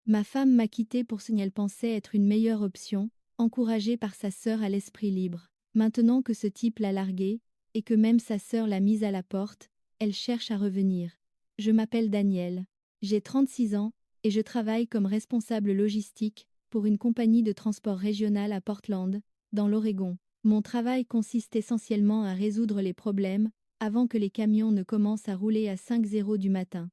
Ma femme m'a quitté pour ce qu'elle pensait être une meilleure option, encouragée par sa sœur à l'esprit libre. Maintenant que ce type l'a larguée, et que même sa sœur l'a mise à la porte, elle cherche à revenir. Je m'appelle Daniel. J'ai 36 ans, et je travaille comme responsable logistique pour une compagnie de transport régional à Portland, dans l'Oregon. Mon travail consiste essentiellement à résoudre les problèmes avant que les camions ne commencent à rouler à 5 heures du matin.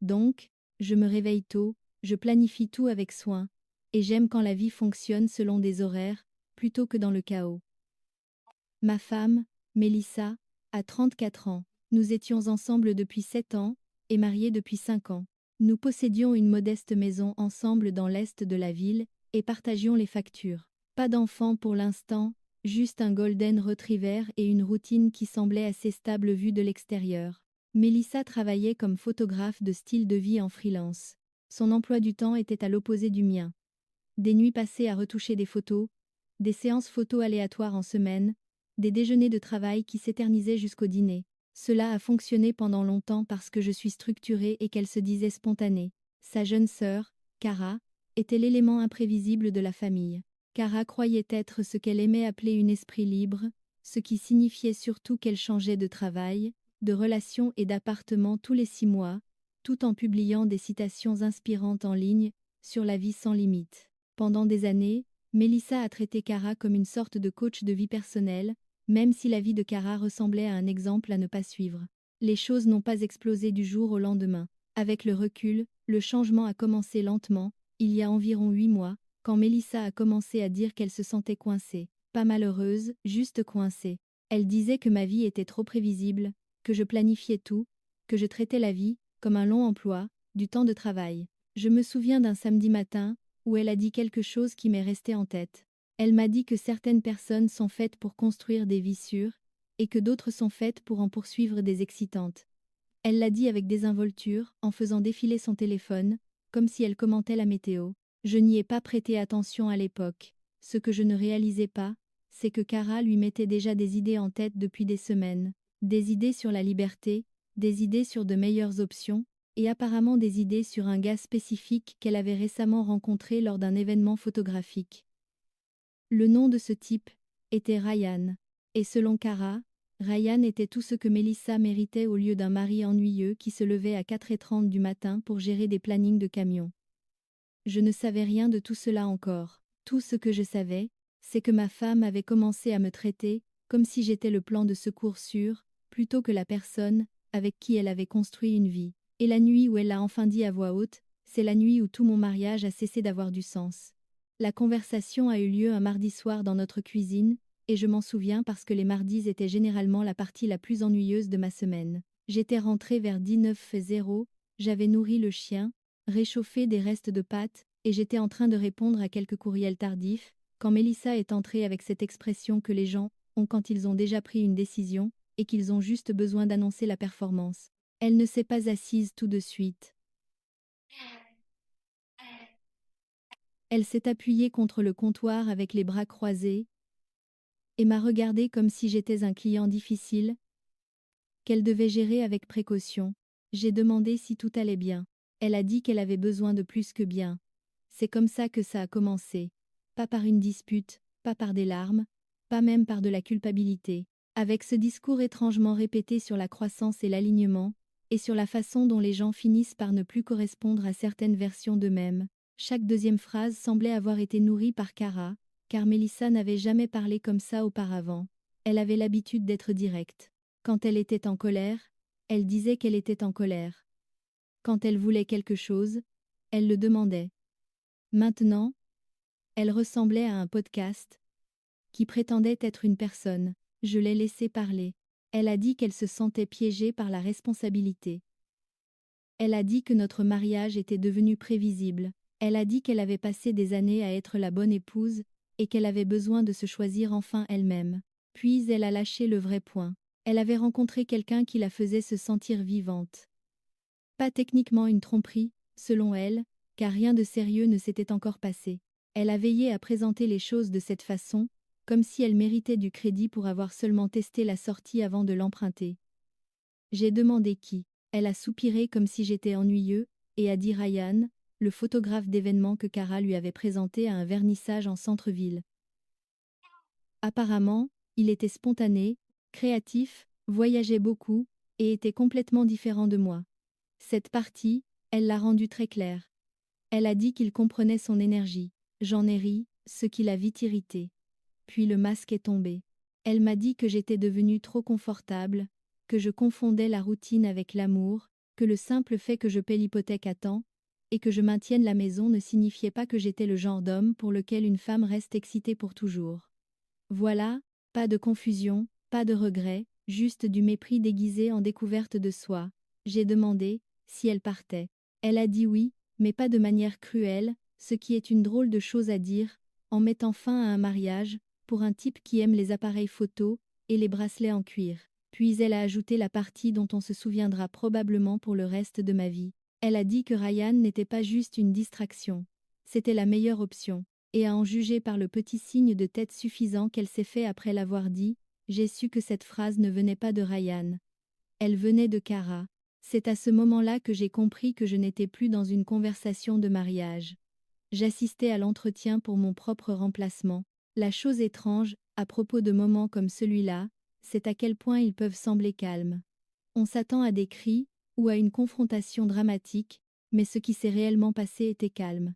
Donc, je me réveille tôt, je planifie tout avec soin, et j'aime quand la vie fonctionne selon des horaires, plutôt que dans le chaos. Ma femme, Mélissa, a 34 ans. Nous étions ensemble depuis 7 ans, et mariés depuis 5 ans. Nous possédions une modeste maison ensemble dans l'est de la ville, et partagions les factures. Pas d'enfants pour l'instant, juste un golden retriever et une routine qui semblait assez stable vue de l'extérieur. Mélissa travaillait comme photographe de style de vie en freelance. Son emploi du temps était à l'opposé du mien. Des nuits passées à retoucher des photos, des séances photos aléatoires en semaine, des déjeuners de travail qui s'éternisaient jusqu'au dîner. Cela a fonctionné pendant longtemps parce que je suis structurée et qu'elle se disait spontanée. Sa jeune sœur, Cara, était l'élément imprévisible de la famille. Cara croyait être ce qu'elle aimait appeler une esprit libre, ce qui signifiait surtout qu'elle changeait de travail, de relation et d'appartement tous les 6 mois, tout en publiant des citations inspirantes en ligne sur la vie sans limite. Pendant des années, Mélissa a traité Cara comme une sorte de coach de vie personnelle, même si la vie de Cara ressemblait à un exemple à ne pas suivre. Les choses n'ont pas explosé du jour au lendemain. Avec le recul, le changement a commencé lentement, il y a environ 8 mois, quand Mélissa a commencé à dire qu'elle se sentait coincée. Pas malheureuse, juste coincée. Elle disait que ma vie était trop prévisible, que je planifiais tout, que je traitais la vie comme un long emploi, du temps de travail. Je me souviens d'un samedi matin, où elle a dit quelque chose qui m'est resté en tête. Elle m'a dit que certaines personnes sont faites pour construire des vies sûres, et que d'autres sont faites pour en poursuivre des excitantes. Elle l'a dit avec désinvolture, en faisant défiler son téléphone, comme si elle commentait la météo. Je n'y ai pas prêté attention à l'époque. Ce que je ne réalisais pas, c'est que Cara lui mettait déjà des idées en tête depuis des semaines. Des idées sur la liberté, des idées sur de meilleures options, et apparemment des idées sur un gars spécifique qu'elle avait récemment rencontré lors d'un événement photographique. Le nom de ce type était Ryan. Et selon Cara, Ryan était tout ce que Mélissa méritait au lieu d'un mari ennuyeux qui se levait à 4h30 du matin pour gérer des plannings de camions. Je ne savais rien de tout cela encore. Tout ce que je savais, c'est que ma femme avait commencé à me traiter comme si j'étais le plan de secours sûr, plutôt que la personne avec qui elle avait construit une vie. Et la nuit où elle l'a enfin dit à voix haute, c'est la nuit où tout mon mariage a cessé d'avoir du sens. La conversation a eu lieu un mardi soir dans notre cuisine, et je m'en souviens parce que les mardis étaient généralement la partie la plus ennuyeuse de ma semaine. J'étais rentrée vers 19h00, j'avais nourri le chien, réchauffé des restes de pâtes, et j'étais en train de répondre à quelques courriels tardifs, quand Mélissa est entrée avec cette expression que les gens ont quand ils ont déjà pris une décision, et qu'ils ont juste besoin d'annoncer la performance. Elle ne s'est pas assise tout de suite. Elle s'est appuyée contre le comptoir avec les bras croisés, et m'a regardé comme si j'étais un client difficile, qu'elle devait gérer avec précaution. J'ai demandé si tout allait bien. Elle a dit qu'elle avait besoin de plus que bien. C'est comme ça que ça a commencé. Pas par une dispute, pas par des larmes, pas même par de la culpabilité. Avec ce discours étrangement répété sur la croissance et l'alignement, et sur la façon dont les gens finissent par ne plus correspondre à certaines versions d'eux-mêmes. Chaque deuxième phrase semblait avoir été nourrie par Cara, car Mélissa n'avait jamais parlé comme ça auparavant. Elle avait l'habitude d'être directe. Quand elle était en colère, elle disait qu'elle était en colère. Quand elle voulait quelque chose, elle le demandait. Maintenant, elle ressemblait à un podcast qui prétendait être une personne. Je l'ai laissée parler. Elle a dit qu'elle se sentait piégée par la responsabilité. Elle a dit que notre mariage était devenu prévisible. Elle a dit qu'elle avait passé des années à être la bonne épouse, et qu'elle avait besoin de se choisir enfin elle-même. Puis elle a lâché le vrai point. Elle avait rencontré quelqu'un qui la faisait se sentir vivante. Pas techniquement une tromperie, selon elle, car rien de sérieux ne s'était encore passé. Elle a veillé à présenter les choses de cette façon, comme si elle méritait du crédit pour avoir seulement testé la sortie avant de l'emprunter. J'ai demandé qui. Elle a soupiré comme si j'étais ennuyeux, et a dit Ryan, le photographe d'événements que Kara lui avait présenté à un vernissage en centre-ville. Apparemment, il était spontané, créatif, voyageait beaucoup, et était complètement différent de moi. Cette partie, elle l'a rendue très claire. Elle a dit qu'il comprenait son énergie. J'en ai ri, ce qui l'a vite irrité. Puis le masque est tombé. Elle m'a dit que j'étais devenue trop confortable, que je confondais la routine avec l'amour, que le simple fait que je paie l'hypothèque à temps, et que je maintienne la maison ne signifiait pas que j'étais le genre d'homme pour lequel une femme reste excitée pour toujours. Voilà, pas de confusion, pas de regret, juste du mépris déguisé en découverte de soi. J'ai demandé si elle partait. Elle a dit oui, mais pas de manière cruelle, ce qui est une drôle de chose à dire, en mettant fin à un mariage, pour un type qui aime les appareils photo et les bracelets en cuir. Puis elle a ajouté la partie dont on se souviendra probablement pour le reste de ma vie. Elle a dit que Ryan n'était pas juste une distraction. C'était la meilleure option. Et à en juger par le petit signe de tête suffisant qu'elle s'est fait après l'avoir dit, j'ai su que cette phrase ne venait pas de Ryan. Elle venait de Kara. C'est à ce moment-là que j'ai compris que je n'étais plus dans une conversation de mariage. J'assistais à l'entretien pour mon propre remplacement. La chose étrange, à propos de moments comme celui-là, c'est à quel point ils peuvent sembler calmes. On s'attend à des cris, ou à une confrontation dramatique, mais ce qui s'est réellement passé était calme.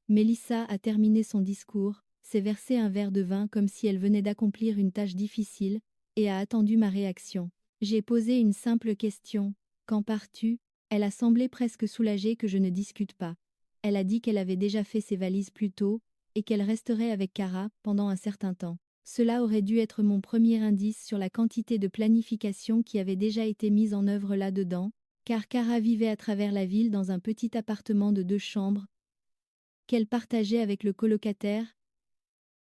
Mélissa a terminé son discours, s'est versé un verre de vin comme si elle venait d'accomplir une tâche difficile, et a attendu ma réaction. J'ai posé une simple question. Quand pars-tu? Elle a semblé presque soulagée que je ne discute pas. Elle a dit qu'elle avait déjà fait ses valises plus tôt, et qu'elle resterait avec Kara pendant un certain temps. Cela aurait dû être mon premier indice sur la quantité de planification qui avait déjà été mise en œuvre là-dedans, car Kara vivait à travers la ville dans un petit appartement de 2 chambres, qu'elle partageait avec le colocataire,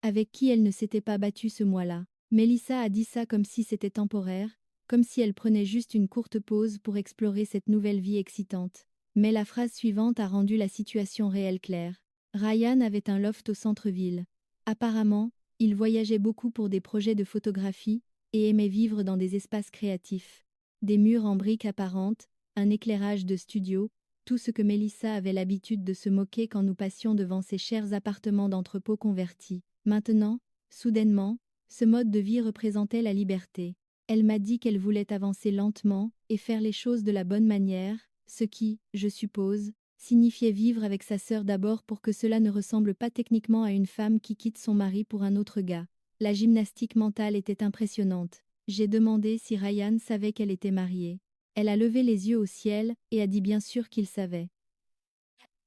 avec qui elle ne s'était pas battue ce mois-là. Mélissa a dit ça comme si c'était temporaire, comme si elle prenait juste une courte pause pour explorer cette nouvelle vie excitante. Mais la phrase suivante a rendu la situation réelle claire. Ryan avait un loft au centre-ville. Apparemment, il voyageait beaucoup pour des projets de photographie, et aimait vivre dans des espaces créatifs. Des murs en briques apparentes, un éclairage de studio, tout ce que Mélissa avait l'habitude de se moquer quand nous passions devant ces chers appartements d'entrepôt convertis. Maintenant, soudainement, ce mode de vie représentait la liberté. Elle m'a dit qu'elle voulait avancer lentement et faire les choses de la bonne manière, ce qui, je suppose, signifiait vivre avec sa sœur d'abord pour que cela ne ressemble pas techniquement à une femme qui quitte son mari pour un autre gars. La gymnastique mentale était impressionnante. J'ai demandé si Ryan savait qu'elle était mariée. Elle a levé les yeux au ciel et a dit bien sûr qu'il savait.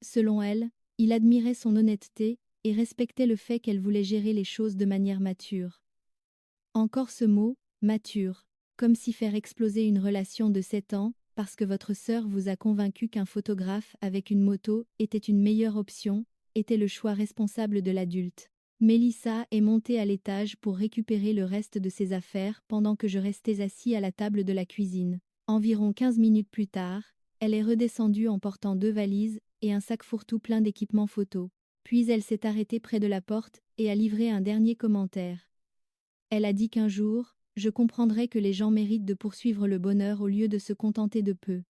Selon elle, il admirait son honnêteté et respectait le fait qu'elle voulait gérer les choses de manière mature. Encore ce mot, mature, comme si faire exploser une relation de 7 ans, parce que votre sœur vous a convaincu qu'un photographe avec une moto était une meilleure option, était le choix responsable de l'adulte. Mélissa est montée à l'étage pour récupérer le reste de ses affaires pendant que je restais assis à la table de la cuisine. Environ 15 minutes plus tard, elle est redescendue en portant 2 valises et un sac fourre-tout plein d'équipements photo. Puis elle s'est arrêtée près de la porte et a livré un dernier commentaire. Elle a dit qu'un jour, je comprendrai que les gens méritent de poursuivre le bonheur au lieu de se contenter de peu.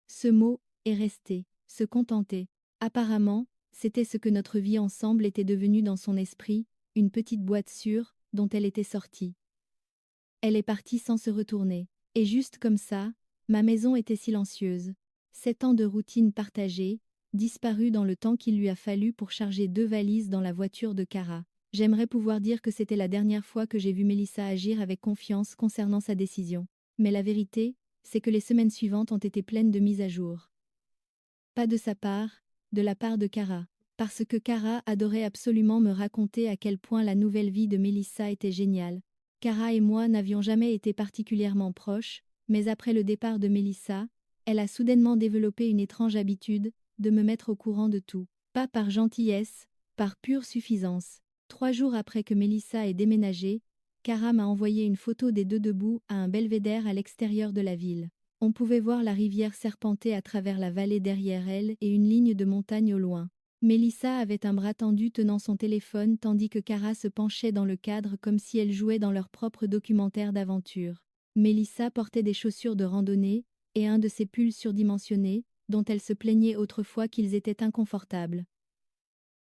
Ce mot est resté, se contenter. Apparemment, c'était ce que notre vie ensemble était devenue dans son esprit, une petite boîte sûre, dont elle était sortie. Elle est partie sans se retourner. Et juste comme ça, ma maison était silencieuse. 7 ans de routine partagée, disparus dans le temps qu'il lui a fallu pour charger 2 valises dans la voiture de Kara. J'aimerais pouvoir dire que c'était la dernière fois que j'ai vu Mélissa agir avec confiance concernant sa décision. Mais la vérité, c'est que les semaines suivantes ont été pleines de mises à jour. Pas de sa part, de la part de Kara. Parce que Kara adorait absolument me raconter à quel point la nouvelle vie de Mélissa était géniale. Kara et moi n'avions jamais été particulièrement proches, mais après le départ de Mélissa, elle a soudainement développé une étrange habitude, de me mettre au courant de tout. Pas par gentillesse, par pure suffisance. 3 jours après que Mélissa ait déménagé, Kara m'a envoyé une photo des deux debout à un belvédère à l'extérieur de la ville. On pouvait voir la rivière serpenter à travers la vallée derrière elle et une ligne de montagne au loin. Mélissa avait un bras tendu tenant son téléphone tandis que Kara se penchait dans le cadre comme si elle jouait dans leur propre documentaire d'aventure. Mélissa portait des chaussures de randonnée et un de ses pulls surdimensionnés, dont elle se plaignait autrefois qu'ils étaient inconfortables.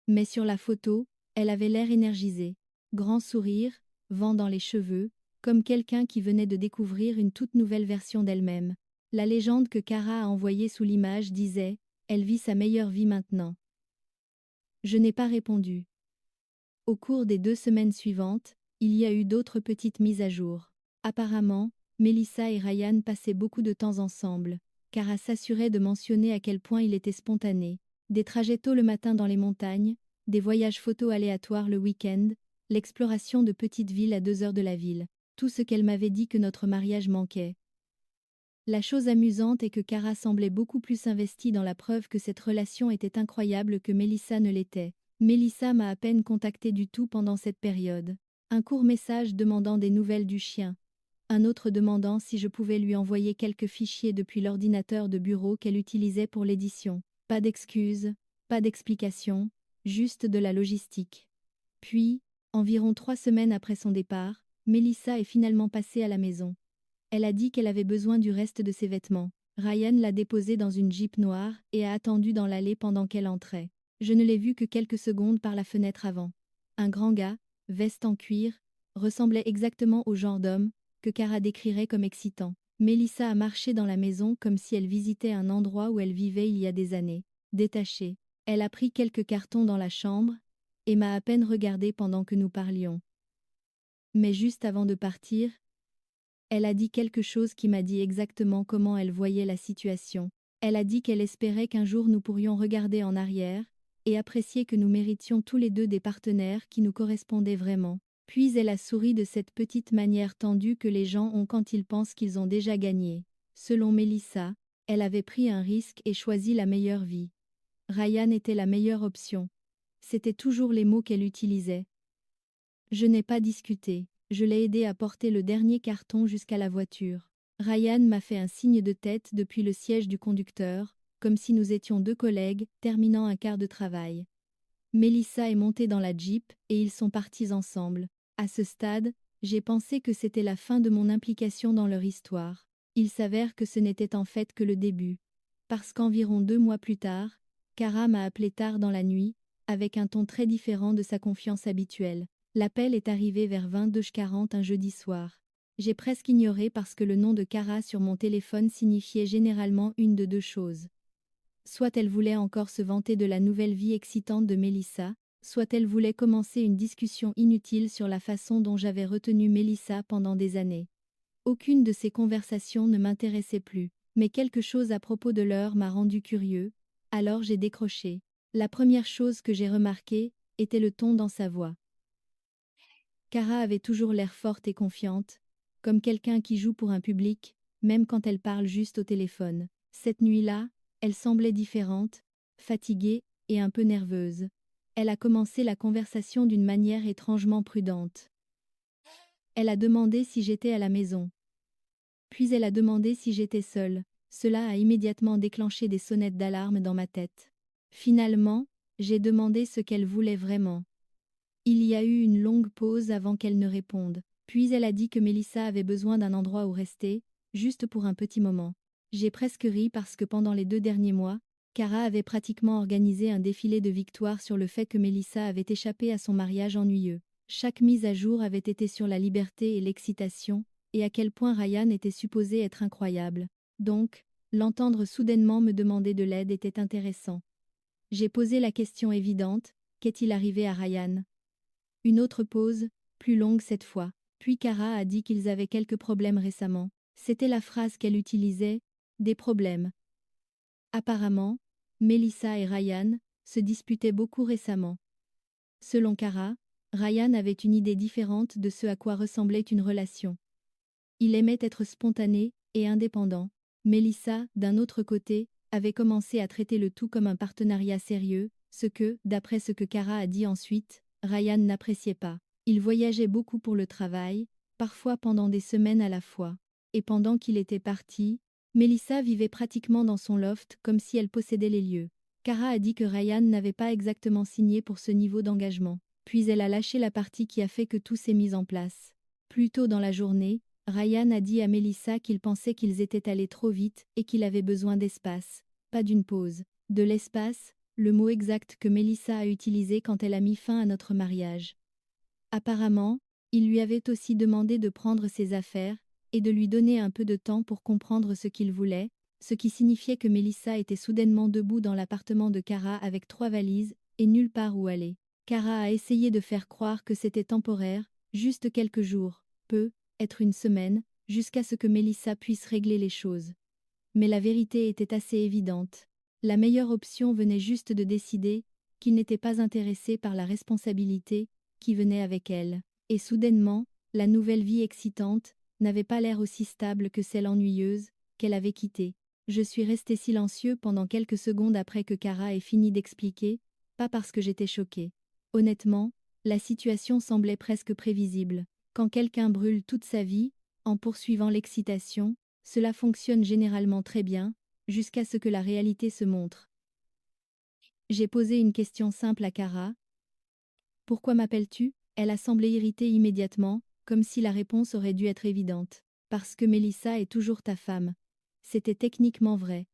Mais sur la photo, elle avait l'air énergisée. Grand sourire, vent dans les cheveux, comme quelqu'un qui venait de découvrir une toute nouvelle version d'elle-même. La légende que Kara a envoyée sous l'image disait « Elle vit sa meilleure vie maintenant ». Je n'ai pas répondu. Au cours des 2 semaines suivantes, il y a eu d'autres petites mises à jour. Apparemment, Melissa et Ryan passaient beaucoup de temps ensemble. Kara s'assurait de mentionner à quel point il était spontané. Des trajets tôt le matin dans les montagnes, des voyages photos aléatoires le week-end, l'exploration de petites villes à 2 heures de la ville. Tout ce qu'elle m'avait dit que notre mariage manquait. La chose amusante est que Kara semblait beaucoup plus investie dans la preuve que cette relation était incroyable que Melissa ne l'était. Melissa m'a à peine contacté du tout pendant cette période. Un court message demandant des nouvelles du chien. Un autre demandant si je pouvais lui envoyer quelques fichiers depuis l'ordinateur de bureau qu'elle utilisait pour l'édition. Pas d'excuses, pas d'explications, juste de la logistique. Puis, environ 3 semaines après son départ, Melissa est finalement passée à la maison. Elle a dit qu'elle avait besoin du reste de ses vêtements. Ryan l'a déposée dans une Jeep noire et a attendu dans l'allée pendant qu'elle entrait. Je ne l'ai vu que quelques secondes par la fenêtre avant. Un grand gars, veste en cuir, ressemblait exactement au genre d'homme que Kara décrirait comme excitant. Melissa a marché dans la maison comme si elle visitait un endroit où elle vivait il y a des années. Détachée. Elle a pris quelques cartons dans la chambre et m'a à peine regardé pendant que nous parlions. Mais juste avant de partir, elle a dit quelque chose qui m'a dit exactement comment elle voyait la situation. Elle a dit qu'elle espérait qu'un jour nous pourrions regarder en arrière et apprécier que nous méritions tous les deux des partenaires qui nous correspondaient vraiment. Puis elle a souri de cette petite manière tendue que les gens ont quand ils pensent qu'ils ont déjà gagné. Selon Melissa, elle avait pris un risque et choisi la meilleure vie. Ryan était la meilleure option. C'étaient toujours les mots qu'elle utilisait. Je n'ai pas discuté. Je l'ai aidé à porter le dernier carton jusqu'à la voiture. Ryan m'a fait un signe de tête depuis le siège du conducteur, comme si nous étions 2 collègues terminant un quart de travail. Melissa est montée dans la Jeep et ils sont partis ensemble. À ce stade, j'ai pensé que c'était la fin de mon implication dans leur histoire. Il s'avère que ce n'était en fait que le début. Parce qu'environ 2 mois plus tard, Kara m'a appelé tard dans la nuit, avec un ton très différent de sa confiance habituelle. L'appel est arrivé vers 22h40 un jeudi soir. J'ai presque ignoré parce que le nom de Kara sur mon téléphone signifiait généralement une de 2 choses. Soit elle voulait encore se vanter de la nouvelle vie excitante de Melissa, soit elle voulait commencer une discussion inutile sur la façon dont j'avais retenu Melissa pendant des années. Aucune de ces conversations ne m'intéressait plus, mais quelque chose à propos de l'heure m'a rendu curieux, alors j'ai décroché. La première chose que j'ai remarquée était le ton dans sa voix. Kara avait toujours l'air forte et confiante, comme quelqu'un qui joue pour un public, même quand elle parle juste au téléphone. Cette nuit-là, elle semblait différente, fatiguée et un peu nerveuse. Elle a commencé la conversation d'une manière étrangement prudente. Elle a demandé si j'étais à la maison. Puis elle a demandé si j'étais seule. Cela a immédiatement déclenché des sonnettes d'alarme dans ma tête. Finalement, j'ai demandé ce qu'elle voulait vraiment. Il y a eu une longue pause avant qu'elle ne réponde. Puis elle a dit que Melissa avait besoin d'un endroit où rester, juste pour un petit moment. J'ai presque ri parce que pendant les 2 derniers mois, Kara avait pratiquement organisé un défilé de victoires sur le fait que Melissa avait échappé à son mariage ennuyeux. Chaque mise à jour avait été sur la liberté et l'excitation, et à quel point Ryan était supposé être incroyable. Donc, l'entendre soudainement me demander de l'aide était intéressant. J'ai posé la question évidente, qu'est-il arrivé à Ryan ? Une autre pause, plus longue cette fois. Puis Kara a dit qu'ils avaient quelques problèmes récemment. C'était la phrase qu'elle utilisait, des problèmes. Apparemment, Melissa et Ryan se disputaient beaucoup récemment. Selon Kara, Ryan avait une idée différente de ce à quoi ressemblait une relation. Il aimait être spontané et indépendant. Melissa, d'un autre côté, avait commencé à traiter le tout comme un partenariat sérieux, ce que, d'après ce que Kara a dit ensuite, Ryan n'appréciait pas. Il voyageait beaucoup pour le travail, parfois pendant des semaines à la fois. Et pendant qu'il était parti, Melissa vivait pratiquement dans son loft comme si elle possédait les lieux. Kara a dit que Ryan n'avait pas exactement signé pour ce niveau d'engagement. Puis elle a lâché la partie qui a fait que tout s'est mis en place. Plus tôt dans la journée, Ryan a dit à Melissa qu'il pensait qu'ils étaient allés trop vite et qu'il avait besoin d'espace. pas d'une pause. De l'espace, le mot exact que Mélissa a utilisé quand elle a mis fin à notre mariage. Apparemment, il lui avait aussi demandé de prendre ses affaires, et de lui donner un peu de temps pour comprendre ce qu'il voulait, ce qui signifiait que Mélissa était soudainement debout dans l'appartement de Kara avec 3 valises, et nulle part où aller. Kara a essayé de faire croire que c'était temporaire, juste quelques jours, être une semaine, jusqu'à ce que Mélissa puisse régler les choses. Mais la vérité était assez évidente. La meilleure option venait juste de décider qu'il n'était pas intéressé par la responsabilité qui venait avec elle. Et soudainement, la nouvelle vie excitante n'avait pas l'air aussi stable que celle ennuyeuse qu'elle avait quittée. Je suis resté silencieux pendant quelques secondes après que Kara ait fini d'expliquer, pas parce que j'étais choquée. Honnêtement, la situation semblait presque prévisible. Quand quelqu'un brûle toute sa vie, en poursuivant l'excitation, cela fonctionne généralement très bien, jusqu'à ce que la réalité se montre. J'ai posé une question simple à Kara. Pourquoi m'appelles-tu? Elle a semblé irritée immédiatement, comme si la réponse aurait dû être évidente. Parce que Mélissa est toujours ta femme. C'était techniquement vrai.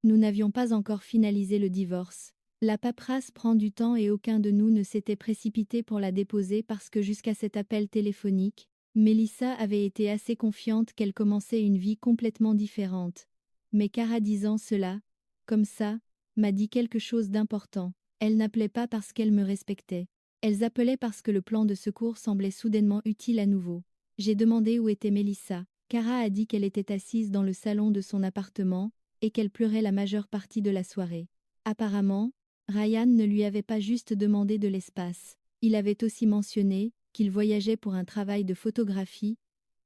Nous n'avions pas encore finalisé le divorce. La paperasse prend du temps et aucun de nous ne s'était précipité pour la déposer parce que jusqu'à cet appel téléphonique, Mélissa avait été assez confiante qu'elle commençait une vie complètement différente. Mais Kara disant cela, comme ça, m'a dit quelque chose d'important. Elle n'appelait pas parce qu'elle me respectait. Elles appelaient parce que le plan de secours semblait soudainement utile à nouveau. J'ai demandé où était Mélissa. Kara a dit qu'elle était assise dans le salon de son appartement, et qu'elle pleurait la majeure partie de la soirée. Apparemment, Ryan ne lui avait pas juste demandé de l'espace. Il avait aussi mentionné qu'il voyageait pour un travail de photographie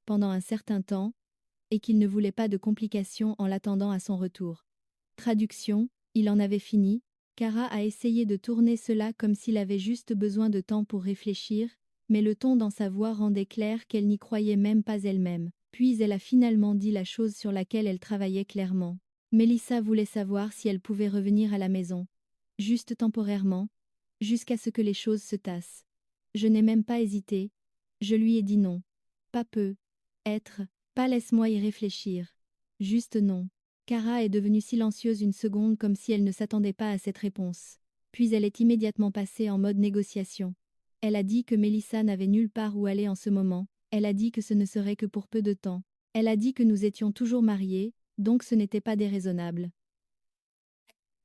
pendant un certain temps, et qu'il ne voulait pas de complications en l'attendant à son retour. Traduction, il en avait fini. Kara a essayé de tourner cela comme s'il avait juste besoin de temps pour réfléchir, mais le ton dans sa voix rendait clair qu'elle n'y croyait même pas elle-même. Puis elle a finalement dit la chose sur laquelle elle travaillait clairement. Mélissa voulait savoir si elle pouvait revenir à la maison. Juste temporairement, jusqu'à ce que les choses se tassent. Je n'ai même pas hésité. Je lui ai dit non. Pas pas laisse-moi y réfléchir. Juste non. Kara est devenue silencieuse une seconde comme si elle ne s'attendait pas à cette réponse. Puis elle est immédiatement passée en mode négociation. Elle a dit que Mélissa n'avait nulle part où aller en ce moment. Elle a dit que ce ne serait que pour peu de temps. Elle a dit que nous étions toujours mariés, donc ce n'était pas déraisonnable.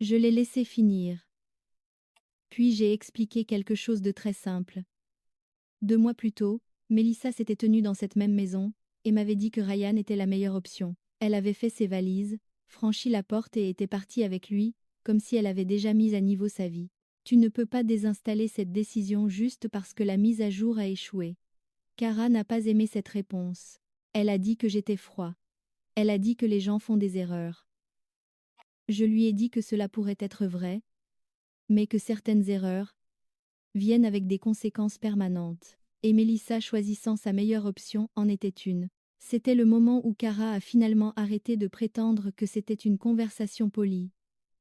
Je l'ai laissé finir. Puis j'ai expliqué quelque chose de très simple. 2 mois plus tôt, Mélissa s'était tenue dans cette même maison, et m'avait dit que Ryan était la meilleure option. Elle avait fait ses valises, franchi la porte et était partie avec lui, comme si elle avait déjà mis à niveau sa vie. Tu ne peux pas désinstaller cette décision juste parce que la mise à jour a échoué. Kara n'a pas aimé cette réponse. Elle a dit que j'étais froid. Elle a dit que les gens font des erreurs. Je lui ai dit que cela pourrait être vrai, mais que certaines erreurs viennent avec des conséquences permanentes. Et Mélissa choisissant sa meilleure option en était une. C'était le moment où Kara a finalement arrêté de prétendre que c'était une conversation polie.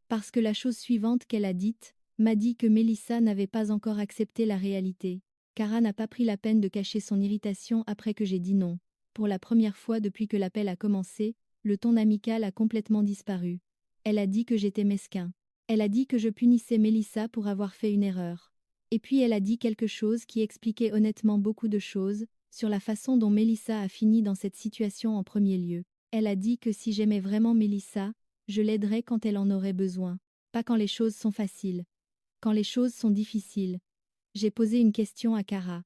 Parce que la chose suivante qu'elle a dite m'a dit que Mélissa n'avait pas encore accepté la réalité. Kara n'a pas pris la peine de cacher son irritation après que j'ai dit non. Pour la première fois depuis que l'appel a commencé, le ton amical a complètement disparu. Elle a dit que j'étais mesquin. Elle a dit que je punissais Mélissa pour avoir fait une erreur. Et puis elle a dit quelque chose qui expliquait honnêtement beaucoup de choses, sur la façon dont Mélissa a fini dans cette situation en premier lieu. Elle a dit que si j'aimais vraiment Mélissa, je l'aiderais quand elle en aurait besoin, pas quand les choses sont faciles. Quand les choses sont difficiles. J'ai posé une question à Kara.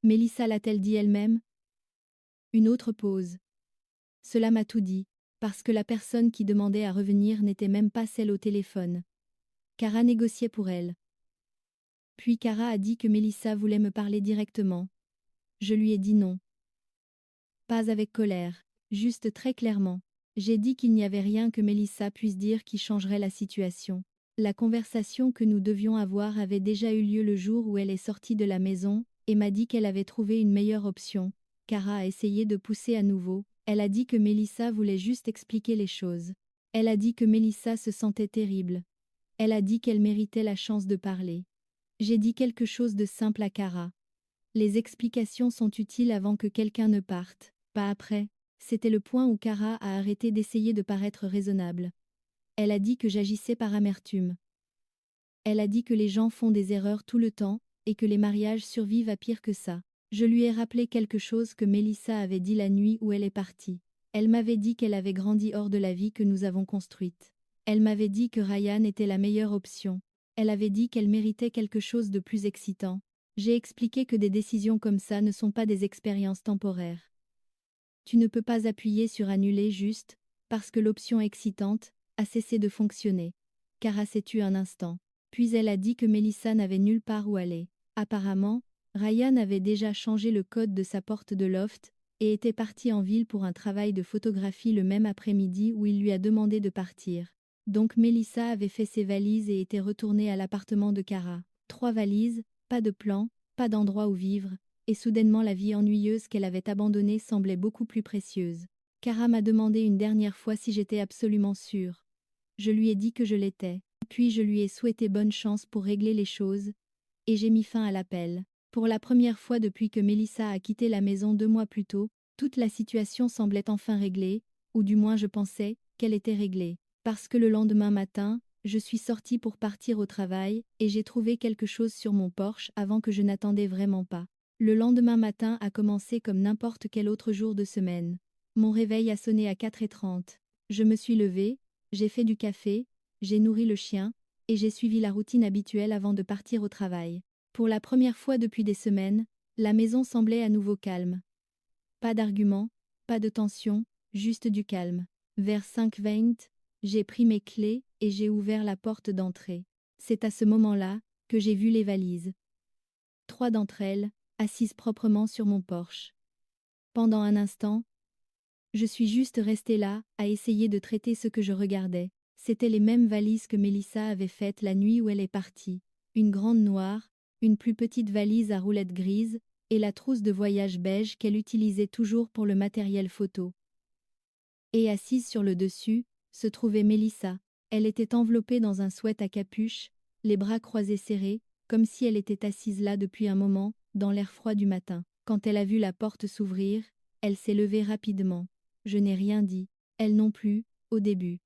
Mélissa l'a-t-elle dit elle-même? Une autre pause. Cela m'a tout dit, parce que la personne qui demandait à revenir n'était même pas celle au téléphone. Kara négociait pour elle. Puis Kara a dit que Mélissa voulait me parler directement. Je lui ai dit non. Pas avec colère, juste très clairement. J'ai dit qu'il n'y avait rien que Mélissa puisse dire qui changerait la situation. La conversation que nous devions avoir avait déjà eu lieu le jour où elle est sortie de la maison, et m'a dit qu'elle avait trouvé une meilleure option. Kara a essayé de pousser à nouveau. Elle a dit que Mélissa voulait juste expliquer les choses. Elle a dit que Mélissa se sentait terrible. Elle a dit qu'elle méritait la chance de parler. J'ai dit quelque chose de simple à Kara. Les explications sont utiles avant que quelqu'un ne parte, pas après. C'était le point où Kara a arrêté d'essayer de paraître raisonnable. Elle a dit que j'agissais par amertume. Elle a dit que les gens font des erreurs tout le temps, et que les mariages survivent à pire que ça. Je lui ai rappelé quelque chose que Mélissa avait dit la nuit où elle est partie. Elle m'avait dit qu'elle avait grandi hors de la vie que nous avons construite. Elle m'avait dit que Ryan était la meilleure option. Elle avait dit qu'elle méritait quelque chose de plus excitant. J'ai expliqué que des décisions comme ça ne sont pas des expériences temporaires. Tu ne peux pas appuyer sur annuler juste, parce que l'option excitante a cessé de fonctionner. Cara s'est tue un instant. Puis elle a dit que Mélissa n'avait nulle part où aller. Apparemment, Ryan avait déjà changé le code de sa porte de loft, et était parti en ville pour un travail de photographie le même après-midi où il lui a demandé de partir. Donc Mélissa avait fait ses valises et était retournée à l'appartement de Cara. 3 valises, pas de plan, pas d'endroit où vivre, et soudainement la vie ennuyeuse qu'elle avait abandonnée semblait beaucoup plus précieuse. Cara m'a demandé une dernière fois si j'étais absolument sûre. Je lui ai dit que je l'étais, puis je lui ai souhaité bonne chance pour régler les choses, et j'ai mis fin à l'appel. Pour la première fois depuis que Mélissa a quitté la maison 2 mois plus tôt, toute la situation semblait enfin réglée, ou du moins je pensais qu'elle était réglée. Parce que le lendemain matin, je suis sortie pour partir au travail, et j'ai trouvé quelque chose sur mon porche avant que je n'attendais vraiment pas. Le lendemain matin a commencé comme n'importe quel autre jour de semaine. Mon réveil a sonné à 4h30. Je me suis levée, j'ai fait du café, j'ai nourri le chien, et j'ai suivi la routine habituelle avant de partir au travail. Pour la première fois depuis des semaines, la maison semblait à nouveau calme. Pas d'arguments, pas de tension, juste du calme. Vers 5h20, j'ai pris mes clés et j'ai ouvert la porte d'entrée. C'est à ce moment-là que j'ai vu les valises. 3 d'entre elles, assises proprement sur mon porche. Pendant un instant, je suis juste restée là, à essayer de traiter ce que je regardais. C'étaient les mêmes valises que Mélissa avait faites la nuit où elle est partie. Une grande noire, une plus petite valise à roulettes grises, et la trousse de voyage beige qu'elle utilisait toujours pour le matériel photo. Et assise sur le dessus, se trouvait Mélissa. Elle était enveloppée dans un sweat à capuche, les bras croisés serrés, comme si elle était assise là depuis un moment, dans l'air froid du matin. Quand elle a vu la porte s'ouvrir, elle s'est levée rapidement. Je n'ai rien dit, elle non plus, au début.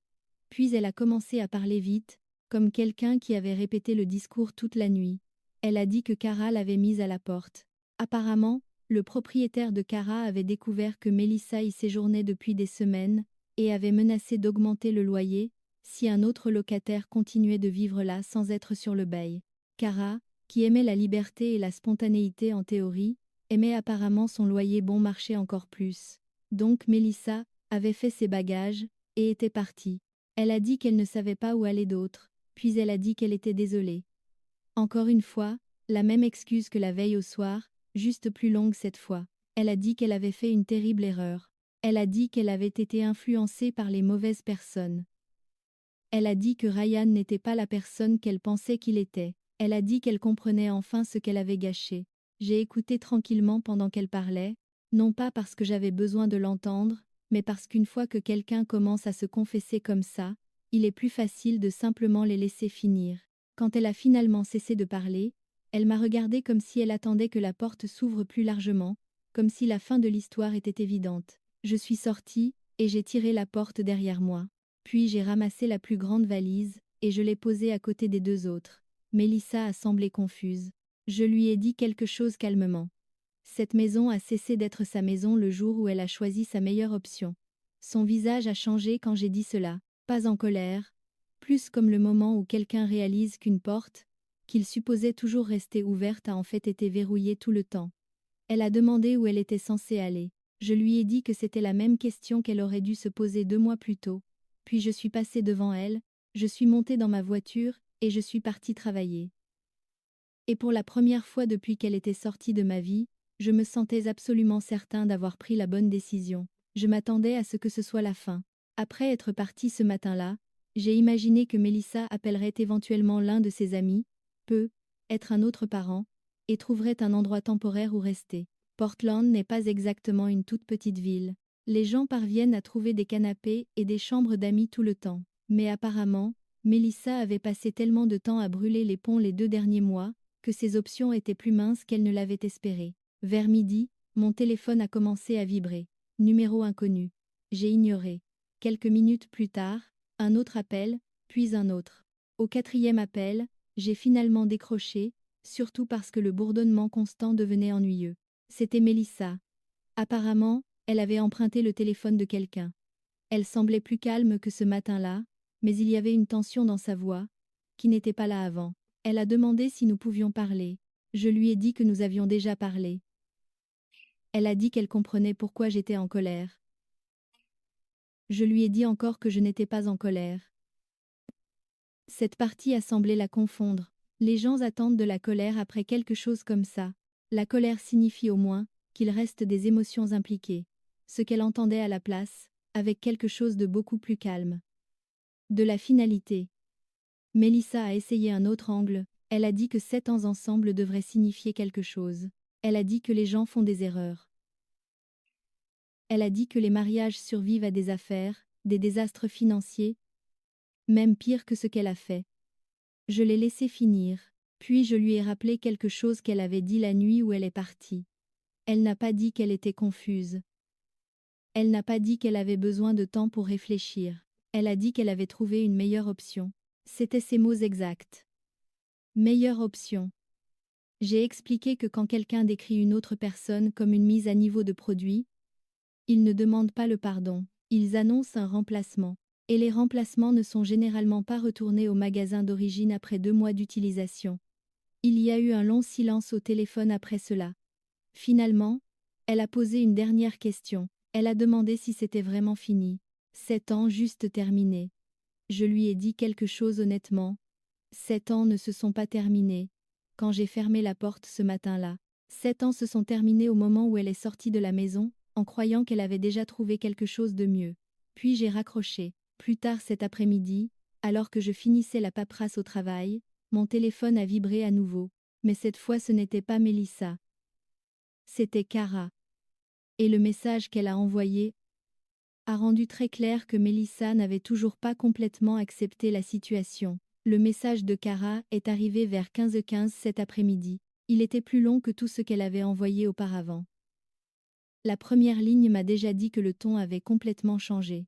Puis elle a commencé à parler vite, comme quelqu'un qui avait répété le discours toute la nuit. Elle a dit que Cara l'avait mise à la porte. Apparemment, le propriétaire de Cara avait découvert que Mélissa y séjournait depuis des semaines, et avait menacé d'augmenter le loyer, si un autre locataire continuait de vivre là sans être sur le bail. Cara, qui aimait la liberté et la spontanéité en théorie, aimait apparemment son loyer bon marché encore plus. Donc Mélissa avait fait ses bagages, et était partie. Elle a dit qu'elle ne savait pas où aller d'autre, puis elle a dit qu'elle était désolée. Encore une fois, la même excuse que la veille au soir, juste plus longue cette fois. Elle a dit qu'elle avait fait une terrible erreur. Elle a dit qu'elle avait été influencée par les mauvaises personnes. Elle a dit que Ryan n'était pas la personne qu'elle pensait qu'il était. Elle a dit qu'elle comprenait enfin ce qu'elle avait gâché. J'ai écouté tranquillement pendant qu'elle parlait, non pas parce que j'avais besoin de l'entendre, mais parce qu'une fois que quelqu'un commence à se confesser comme ça, il est plus facile de simplement les laisser finir. Quand elle a finalement cessé de parler, elle m'a regardé comme si elle attendait que la porte s'ouvre plus largement, comme si la fin de l'histoire était évidente. Je suis sortie, et j'ai tiré la porte derrière moi. Puis j'ai ramassé la plus grande valise, et je l'ai posée à côté des 2 autres. Mélissa a semblé confuse. Je lui ai dit quelque chose calmement. Cette maison a cessé d'être sa maison le jour où elle a choisi sa meilleure option. Son visage a changé quand j'ai dit cela, pas en colère, plus comme le moment où quelqu'un réalise qu'une porte, qu'il supposait toujours rester ouverte, a en fait été verrouillée tout le temps. Elle a demandé où elle était censée aller. Je lui ai dit que c'était la même question qu'elle aurait dû se poser 2 mois plus tôt. Puis je suis passée devant elle, je suis montée dans ma voiture, et je suis partie travailler. Et pour la première fois depuis qu'elle était sortie de ma vie, je me sentais absolument certain d'avoir pris la bonne décision. Je m'attendais à ce que ce soit la fin. Après être partie ce matin-là, j'ai imaginé que Mélissa appellerait éventuellement l'un de ses amis, être un autre parent, et trouverait un endroit temporaire où rester. Portland n'est pas exactement une toute petite ville. Les gens parviennent à trouver des canapés et des chambres d'amis tout le temps. Mais apparemment, Mélissa avait passé tellement de temps à brûler les ponts les 2 derniers mois, que ses options étaient plus minces qu'elle ne l'avait espéré. Vers midi, mon téléphone a commencé à vibrer. Numéro inconnu. J'ai ignoré. Quelques minutes plus tard, Un autre appel, puis un autre. Au 4e appel, j'ai finalement décroché, surtout parce que le bourdonnement constant devenait ennuyeux. C'était Mélissa. Apparemment, elle avait emprunté le téléphone de quelqu'un. Elle semblait plus calme que ce matin-là, mais il y avait une tension dans sa voix, qui n'était pas là avant. Elle a demandé si nous pouvions parler. Je lui ai dit que nous avions déjà parlé. Elle a dit qu'elle comprenait pourquoi j'étais en colère. Je lui ai dit encore que je n'étais pas en colère. Cette partie a semblé la confondre. Les gens attendent de la colère après quelque chose comme ça. La colère signifie au moins qu'il reste des émotions impliquées. Ce qu'elle entendait à la place, avec quelque chose de beaucoup plus calme. De la finalité. Mélissa a essayé un autre angle. Elle a dit que 7 ans ensemble devraient signifier quelque chose. Elle a dit que les gens font des erreurs. Elle a dit que les mariages survivent à des affaires, des désastres financiers, même pire que ce qu'elle a fait. Je l'ai laissé finir, puis je lui ai rappelé quelque chose qu'elle avait dit la nuit où elle est partie. Elle n'a pas dit qu'elle était confuse. Elle n'a pas dit qu'elle avait besoin de temps pour réfléchir. Elle a dit qu'elle avait trouvé une meilleure option. C'étaient ses mots exacts. Meilleure option. J'ai expliqué que quand quelqu'un décrit une autre personne comme une mise à niveau de produit, ils ne demandent pas le pardon, ils annoncent un remplacement. Et les remplacements ne sont généralement pas retournés au magasin d'origine après 2 mois d'utilisation. Il y a eu un long silence au téléphone après cela. Finalement, elle a posé une dernière question. Elle a demandé si c'était vraiment fini. 7 ans juste terminés. Je lui ai dit quelque chose honnêtement. 7 ans ne se sont pas terminés. Quand j'ai fermé la porte ce matin-là, 7 ans se sont terminés au moment où elle est sortie de la maison, en croyant qu'elle avait déjà trouvé quelque chose de mieux. Puis j'ai raccroché. Plus tard cet après-midi, alors que je finissais la paperasse au travail, mon téléphone a vibré à nouveau. Mais cette fois ce n'était pas Mélissa. C'était Cara. Et le message qu'elle a envoyé a rendu très clair que Mélissa n'avait toujours pas complètement accepté la situation. Le message de Cara est arrivé vers 15h15 cet après-midi. Il était plus long que tout ce qu'elle avait envoyé auparavant. La première ligne m'a déjà dit que le ton avait complètement changé.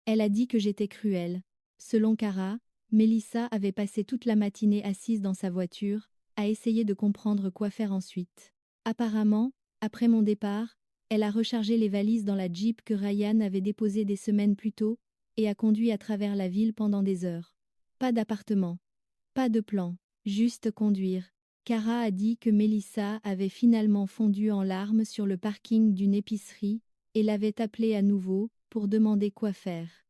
Elle a dit que j'étais cruelle. Selon Cara, Mélissa avait passé toute la matinée assise dans sa voiture, à essayer de comprendre quoi faire ensuite. Apparemment, après mon départ, elle a rechargé les valises dans la Jeep que Ryan avait déposée des semaines plus tôt, et a conduit à travers la ville pendant des heures. Pas d'appartement. Pas de plan. Juste conduire. Cara a dit que Mélissa avait finalement fondu en larmes sur le parking d'une épicerie, et l'avait appelée à nouveau, pour demander quoi faire.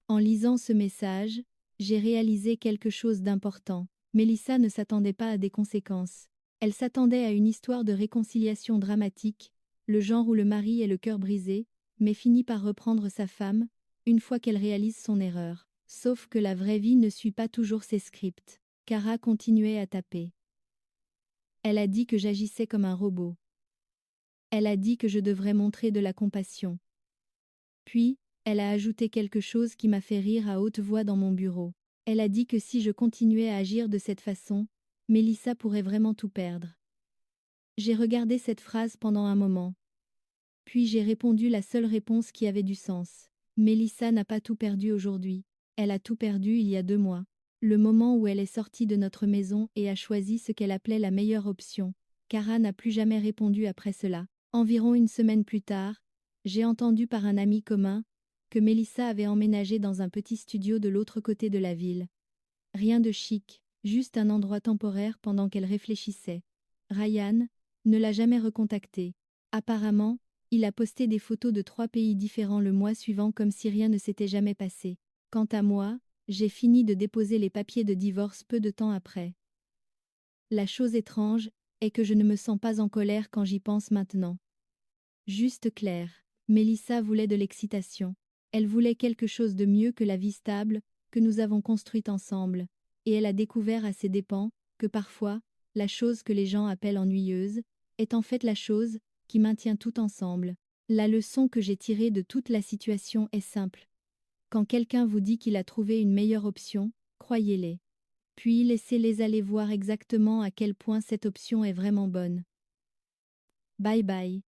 En lisant ce message, j'ai réalisé quelque chose d'important. Mélissa ne s'attendait pas à des conséquences. Elle s'attendait à une histoire de réconciliation dramatique, le genre où le mari est le cœur brisé, mais finit par reprendre sa femme, une fois qu'elle réalise son erreur. Sauf que la vraie vie ne suit pas toujours ses scripts. Cara continuait à taper. Elle a dit que j'agissais comme un robot. Elle a dit que je devrais montrer de la compassion. Puis, elle a ajouté quelque chose qui m'a fait rire à haute voix dans mon bureau. Elle a dit que si je continuais à agir de cette façon, Mélissa pourrait vraiment tout perdre. J'ai regardé cette phrase pendant un moment. Puis j'ai répondu la seule réponse qui avait du sens. Mélissa n'a pas tout perdu aujourd'hui. Elle a tout perdu il y a 2 mois. Le moment où elle est sortie de notre maison et a choisi ce qu'elle appelait la meilleure option. Cara n'a plus jamais répondu après cela. Environ une semaine plus tard, j'ai entendu par un ami commun que Mélissa avait emménagé dans un petit studio de l'autre côté de la ville. Rien de chic, juste un endroit temporaire pendant qu'elle réfléchissait. Ryan ne l'a jamais recontacté. Apparemment, il a posté des photos de 3 pays différents le mois suivant comme si rien ne s'était jamais passé. Quant à moi, j'ai fini de déposer les papiers de divorce peu de temps après. La chose étrange est que je ne me sens pas en colère quand j'y pense maintenant. Juste clair, Mélissa voulait de l'excitation. Elle voulait quelque chose de mieux que la vie stable que nous avons construite ensemble, et elle a découvert à ses dépens que parfois, la chose que les gens appellent ennuyeuse est en fait la chose qui maintient tout ensemble. La leçon que j'ai tirée de toute la situation est simple. Quand quelqu'un vous dit qu'il a trouvé une meilleure option, croyez-les. Puis laissez-les aller voir exactement à quel point cette option est vraiment bonne. Bye bye.